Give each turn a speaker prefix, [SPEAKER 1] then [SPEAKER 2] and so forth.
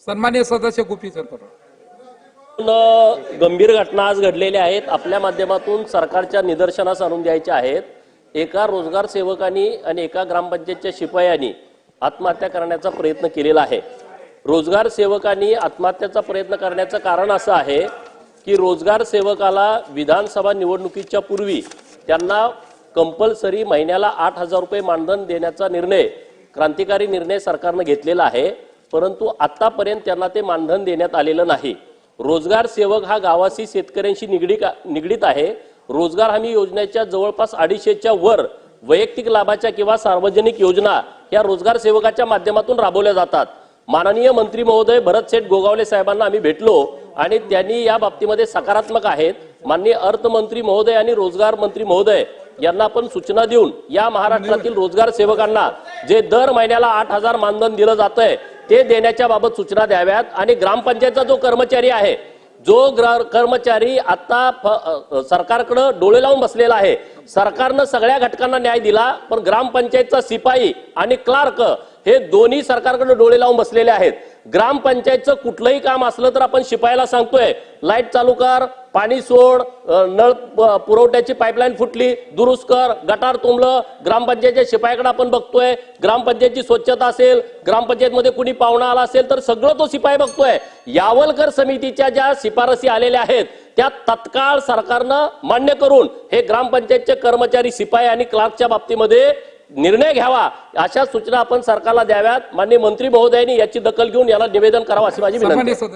[SPEAKER 1] सन्माननीय सदस्य गोपीचंद
[SPEAKER 2] गंभीर घटना आज घडलेल्या आहेत। आपल्या माध्यमातून सरकारच्या निदर्शनास आणून द्यायच्या आहेत। एका रोजगार सेवकांनी आणि एका ग्रामपंचायतच्या शिपायांनी आत्महत्या करण्याचा प्रयत्न केलेला आहे। रोजगार सेवकांनी आत्महत्याचा प्रयत्न करण्याचं कारण असं आहे की रोजगार सेवकाला विधानसभा निवडणुकीच्या पूर्वी त्यांना कंपल्सरी महिन्याला 8,000 रुपये मानधन देण्याचा निर्णय, क्रांतिकारी निर्णय सरकारने घेतलेला आहे, परंतु आतापर्यंत त्यांना ते मानधन देण्यात आलेलं नाही। रोजगार सेवक हा गावाशी शेतकऱ्यांशी निगडीत आहे। रोजगार हमी योजनेच्या जवळपास 250च्या वर वैयक्तिक लाभाच्या किंवा सार्वजनिक योजना या रोजगार सेवकाच्या माध्यमातून राबवल्या जातात। माननीय मंत्री महोदय भरतशेठ गोगावले साहेबांना आम्ही भेटलो आणि त्यांनी या बाबतीमध्ये सकारात्मक आहेत। माननीय अर्थमंत्री महोदय आणि रोजगार मंत्री महोदय यांना पण सूचना देऊन या महाराष्ट्रातील रोजगार सेवकांना जे दर महिन्याला 8,000 मानधन दिलं जातंय ते देण्याच्या बाबत सूचना द्याव्यात। आणि ग्रामपंचायतचा जो कर्मचारी आहे, जो कर्मचारी आता सरकारकडे डोळे लावून बसलेला आहे, सरकारने सगळ्या घटकांना न्याय दिला, पण ग्रामपंचायतचा शिपाई आणि क्लार्क हे दोन्ही सरकारकडे डोळे लावून बसलेले आहेत। ग्रामपंचायतचं कुठलंही काम असलं तर आपण शिपायाला सांगतोय लाईट चालू कर, पाणी सोड, नळ पुरवठ्याची पाईपलाईन फुटली दुरुस्त कर, गटार तुंबलं, ग्रामपंचायतच्या शिपायाकडे आपण बघतोय। ग्रामपंचायतची स्वच्छता असेल, ग्रामपंचायतमध्ये कुणी पाहुणा आला असेल तर सगळं तो शिपाई बघतोय। यावलकर समितीच्या ज्या शिफारसी आलेल्या आहेत त्या तत्काळ सरकारनं मान्य करून हे ग्रामपंचायतचे कर्मचारी, शिपाई आणि क्लार्कच्या बाबतीमध्ये निर्णय घ्यावा, अशा सूचना आपण सरकारला द्याव्यात। माननीय मंत्री महोदयांनी याची दखल घेऊन याला निवेदन करावं अशी माझी विनंती आहे।